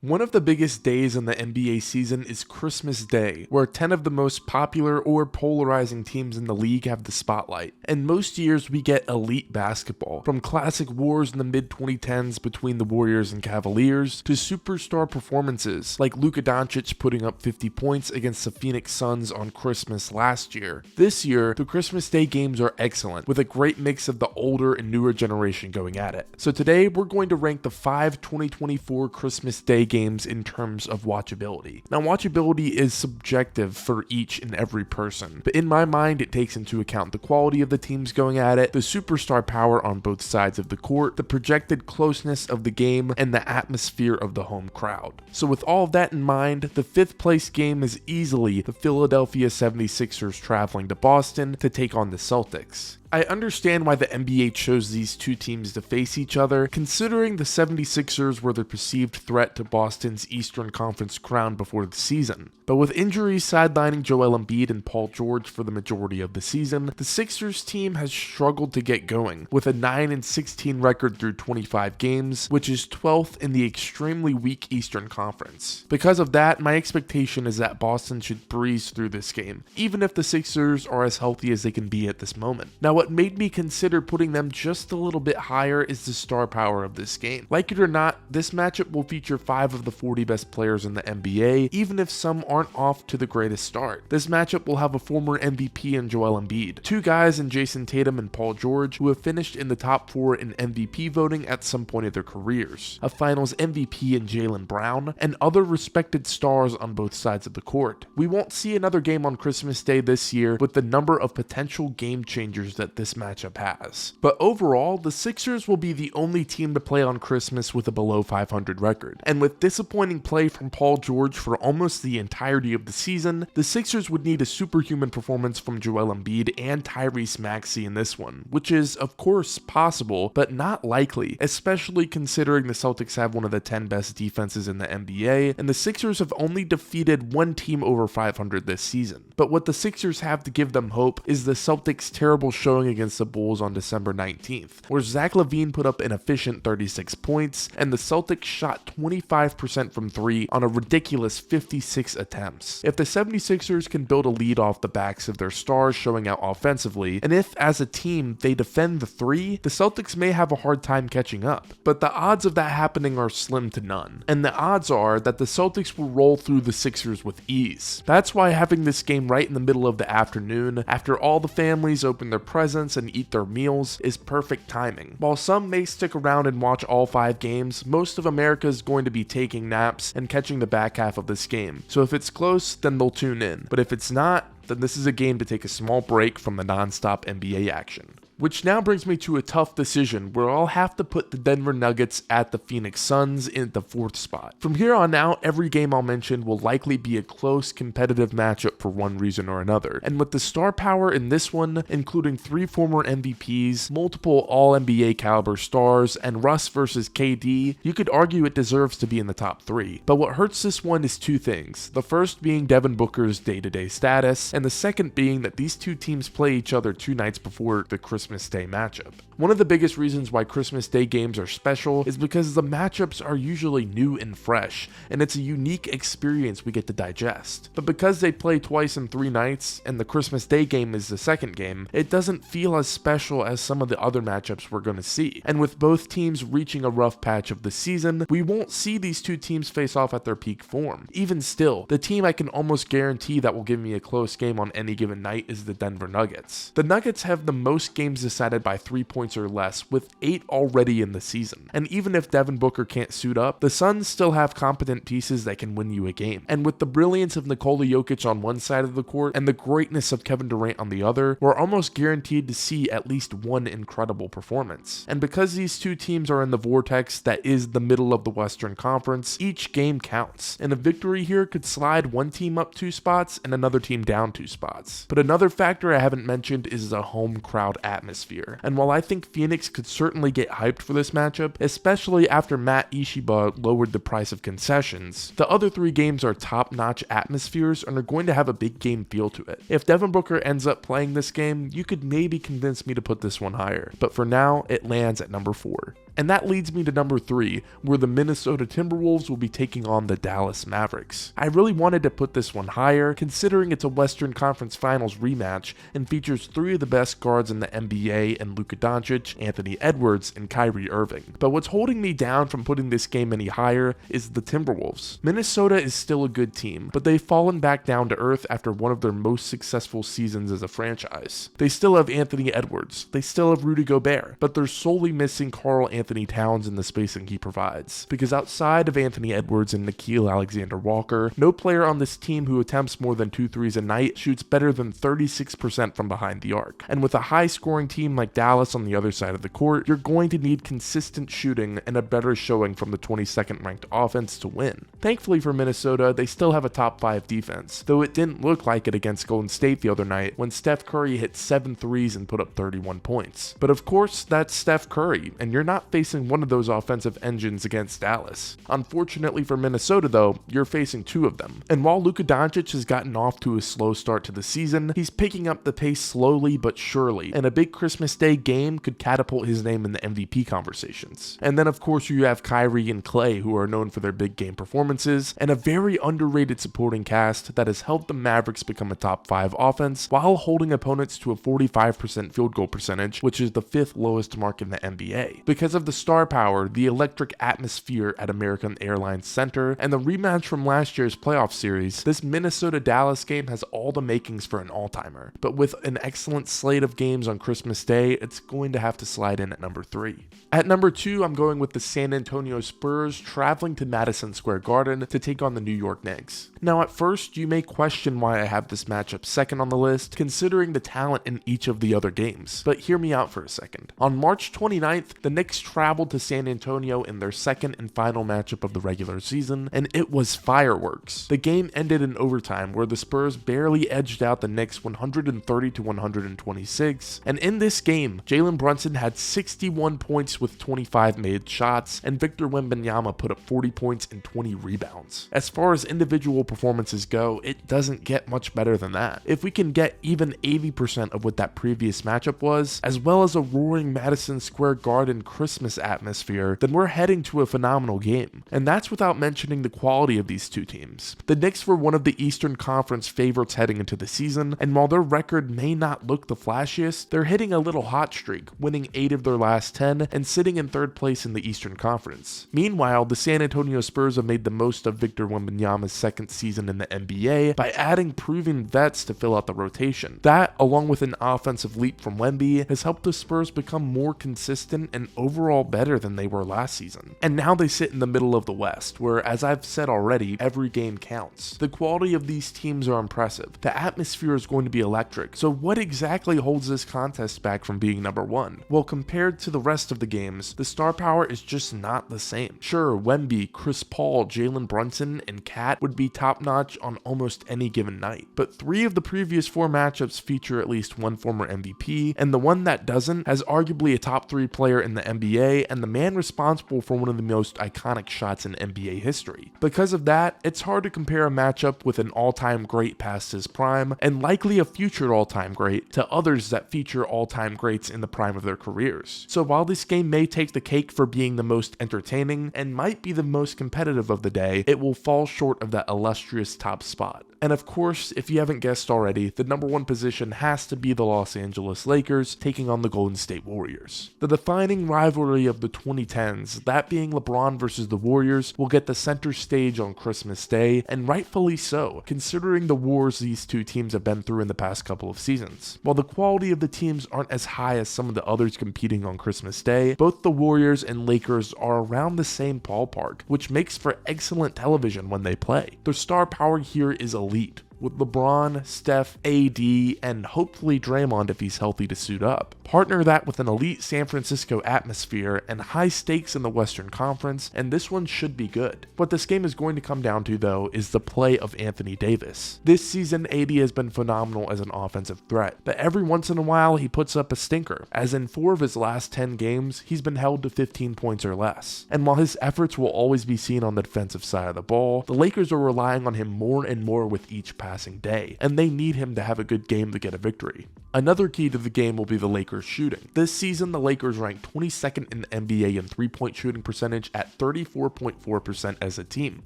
One of the biggest days in the NBA season is Christmas Day, where 10 of the most popular or polarizing teams in the league have the spotlight. And most years we get elite basketball, from classic wars in the mid-2010s between the Warriors and Cavaliers, to superstar performances like Luka Doncic putting up 50 points against the Phoenix Suns on Christmas last year. This year, the Christmas Day games are excellent, with a great mix of the older and newer generation going at it. So today, we're going to rank the 5 2024 Christmas Day games in terms of watchability. Now, watchability is subjective for each and every person, but in my mind, it takes into account the quality of the teams going at it, the superstar power on both sides of the court, the projected closeness of the game, and the atmosphere of the home crowd. So with all of that in mind, the 5th place game is easily the Philadelphia 76ers traveling to Boston to take on the Celtics. I understand why the NBA chose these two teams to face each other, considering the 76ers were the perceived threat to Boston's Eastern Conference crown before the season. But with injuries sidelining Joel Embiid and Paul George for the majority of the season, the Sixers team has struggled to get going, with a 9-16 record through 25 games, which is 12th in the extremely weak Eastern Conference. Because of that, my expectation is that Boston should breeze through this game, even if the Sixers are as healthy as they can be at this moment. Now, what made me consider putting them just a little bit higher is the star power of this game. Like it or not, this matchup will feature 5 of the 40 best players in the NBA, even if some aren't off to the greatest start. This matchup will have a former MVP in Joel Embiid, 2 guys in Jason Tatum and Paul George who have finished in the top 4 in MVP voting at some point of their careers, a finals MVP in Jaylen Brown, and other respected stars on both sides of the court. We won't see another game on Christmas Day this year with the number of potential game changers that this matchup has. But overall, the Sixers will be the only team to play on Christmas with a below 500 record. And with disappointing play from Paul George for almost the entirety of the season, the Sixers would need a superhuman performance from Joel Embiid and Tyrese Maxey in this one, which is of course possible, but not likely, especially considering the Celtics have one of the 10 best defenses in the NBA, and the Sixers have only defeated one team over 500 this season. But what the Sixers have to give them hope is the Celtics' terrible showing against the Bulls on December 19th, where Zach LaVine put up an efficient 36 points, and the Celtics shot 25% from 3 on a ridiculous 56 attempts. If the 76ers can build a lead off the backs of their stars showing out offensively, and if as a team they defend the 3, the Celtics may have a hard time catching up. But the odds of that happening are slim to none, and the odds are that the Celtics will roll through the Sixers with ease. That's why having this game right in the middle of the afternoon, after all the families open their presents and eat their meals, is perfect timing. While some may stick around and watch all 5 games, most of America is going to be taking naps and catching the back half of this game. So if it's close, then they'll tune in. But if it's not, then this is a game to take a small break from the non-stop NBA action. Which now brings me to a tough decision where I'll have to put the Denver Nuggets at the Phoenix Suns in the 4th spot. From here on out, every game I'll mention will likely be a close competitive matchup for one reason or another. And with the star power in this one, including 3 former MVPs, multiple All-NBA caliber stars, and Russ versus KD, you could argue it deserves to be in the top 3. But what hurts this one is 2 things. The first being Devin Booker's day-to-day status, and the second being that these 2 teams play each other 2 nights before the Christmas Day matchup. One of the biggest reasons why Christmas Day games are special is because the matchups are usually new and fresh, and it's a unique experience we get to digest. But because they play twice in 3 nights, and the Christmas Day game is the second game, it doesn't feel as special as some of the other matchups we're going to see. And with both teams reaching a rough patch of the season, we won't see these 2 teams face off at their peak form. Even still, the team I can almost guarantee that will give me a close game on any given night is the Denver Nuggets. The Nuggets have the most games decided by 3 points or less, with 8 already in the season. And even if Devin Booker can't suit up, the Suns still have competent pieces that can win you a game. And with the brilliance of Nikola Jokic on one side of the court and the greatness of Kevin Durant on the other, we're almost guaranteed to see at least one incredible performance. And because these 2 teams are in the vortex that is the middle of the Western Conference, each game counts, and a victory here could slide one team up 2 spots and another team down 2 spots. But another factor I haven't mentioned is the home crowd atmosphere. And while I think Phoenix could certainly get hyped for this matchup, especially after Matt Ishiba lowered the price of concessions, the other 3 games are top-notch atmospheres and are going to have a big game feel to it. If Devin Booker ends up playing this game, you could maybe convince me to put this one higher, but for now, it lands at number 4. And that leads me to number 3, where the Minnesota Timberwolves will be taking on the Dallas Mavericks. I really wanted to put this one higher, considering it's a Western Conference Finals rematch and features 3 of the best guards in the NBA in Luka Doncic, Anthony Edwards, and Kyrie Irving. But what's holding me down from putting this game any higher is the Timberwolves. Minnesota is still a good team, but they've fallen back down to earth after one of their most successful seasons as a franchise. They still have Anthony Edwards, they still have Rudy Gobert, but they're solely missing Karl Anthony Towns in the spacing he provides. Because outside of Anthony Edwards and Nickeil Alexander-Walker, no player on this team who attempts more than 2 threes a night shoots better than 36% from behind the arc. And with a high-scoring team like Dallas on the other side of the court, you're going to need consistent shooting and a better showing from the 22nd ranked offense to win. Thankfully for Minnesota, they still have a top 5 defense, though it didn't look like it against Golden State the other night when Steph Curry hit 7 threes and put up 31 points. But of course, that's Steph Curry, and you're not facing one of those offensive engines against Dallas. Unfortunately for Minnesota though, you're facing 2 of them. And while Luka Doncic has gotten off to a slow start to the season, he's picking up the pace slowly but surely, and a big Christmas Day game could catapult his name in the MVP conversations. And then of course you have Kyrie and Clay, who are known for their big game performances, and a very underrated supporting cast that has helped the Mavericks become a top 5 offense while holding opponents to a 45% field goal percentage, which is the 5th lowest mark in the NBA. Because of the star power, the electric atmosphere at American Airlines Center, and the rematch from last year's playoff series, this Minnesota-Dallas game has all the makings for an all-timer. But with an excellent slate of games on Christmas Day, it's going to have to slide in at number 3. At number 2, I'm going with the San Antonio Spurs traveling to Madison Square Garden to take on the New York Knicks. Now at first, you may question why I have this matchup second on the list, considering the talent in each of the other games. But hear me out for a second. On March 29th, the Knicks traveled to San Antonio in their second and final matchup of the regular season, and it was fireworks. The game ended in overtime, where the Spurs barely edged out the Knicks 130 to 126, and in this game, Jalen Brunson had 61 points with 25 made shots, and Victor Wembanyama put up 40 points and 20 rebounds. As far as individual performances go, it doesn't get much better than that. If we can get even 80% of what that previous matchup was, as well as a roaring Madison Square Garden Christmas atmosphere, then we're heading to a phenomenal game. And that's without mentioning the quality of these two teams. The Knicks were one of the Eastern Conference favorites heading into the season, and while their record may not look the flashiest, they're hitting a little hot streak, winning 8 of their last 10 and sitting in 3rd place in the Eastern Conference. Meanwhile, the San Antonio Spurs have made the most of Victor Wembanyama's second season in the NBA by adding proven vets to fill out the rotation. That, along with an offensive leap from Wemby, has helped the Spurs become more consistent and overall better than they were last season. And now they sit in the middle of the West, where, as I've said already, every game counts. The quality of these teams are impressive. The atmosphere is going to be electric. So what exactly holds this contest back from being number 1? Well, compared to the rest of the games, the star power is just not the same. Sure, Wemby, Chris Paul, Jalen Brunson, and Cat would be top-notch on almost any given night, but 3 of the previous 4 matchups feature at least one former MVP, and the one that doesn't has arguably a top 3 player in the NBA and the man responsible for one of the most iconic shots in NBA history. Because of that, it's hard to compare a matchup with an all-time great past his prime, and likely a future all-time great, to others that feature all-time greats in the prime of their careers. So while this game may take the cake for being the most entertaining and might be the most competitive of the day, it will fall short of that illustrious top spot. And of course, if you haven't guessed already, the number 1 position has to be the Los Angeles Lakers taking on the Golden State Warriors. The defining rivalry of the 2010s, that being LeBron versus the Warriors, will get the center stage on Christmas Day, and rightfully so, considering the wars these two teams have been through in the past couple of seasons. While the quality of the teams aren't as high as some of the others competing on Christmas Day, both the Warriors and Lakers are around the same ballpark, which makes for excellent television when they play. Their star power here is elite, with LeBron, Steph, AD, and hopefully Draymond if he's healthy to suit up. Partner that with an elite San Francisco atmosphere and high stakes in the Western Conference, and this one should be good. What this game is going to come down to, though, is the play of Anthony Davis. This season, AD has been phenomenal as an offensive threat, but every once in a while he puts up a stinker, as in 4 of his last 10 games, he's been held to 15 points or less. And while his efforts will always be seen on the defensive side of the ball, the Lakers are relying on him more and more with each passing day, and they need him to have a good game to get a victory. Another key to the game will be the Lakers shooting. This season, the Lakers ranked 22nd in the NBA in three-point shooting percentage at 34.4% as a team.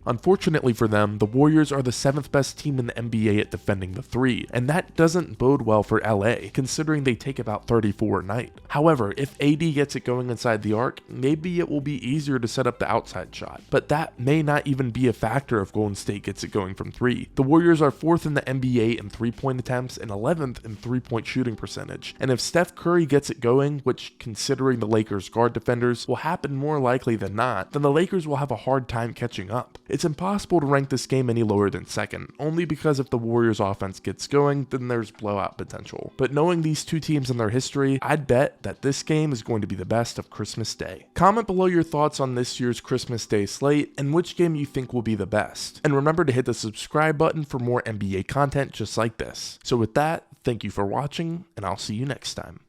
Unfortunately for them, the Warriors are the 7th best team in the NBA at defending the three, and that doesn't bode well for LA, considering they take about 34 a night. However, if AD gets it going inside the arc, maybe it will be easier to set up the outside shot, but that may not even be a factor if Golden State gets it going from three. The Warriors are 4th in the NBA in three-point attempts and 11th in three-point shooting percentage, and if Steph Curry gets it going, which considering the Lakers guard defenders will happen more likely than not, then the Lakers will have a hard time catching up. It's impossible to rank this game any lower than second, only because if the Warriors offense gets going, then there's blowout potential. But knowing these two teams and their history, I'd bet that this game is going to be the best of Christmas Day. Comment below your thoughts on this year's Christmas Day slate and which game you think will be the best. And remember to hit the subscribe button for more NBA content just like this. So with that, thank you for watching, and I'll see you next time.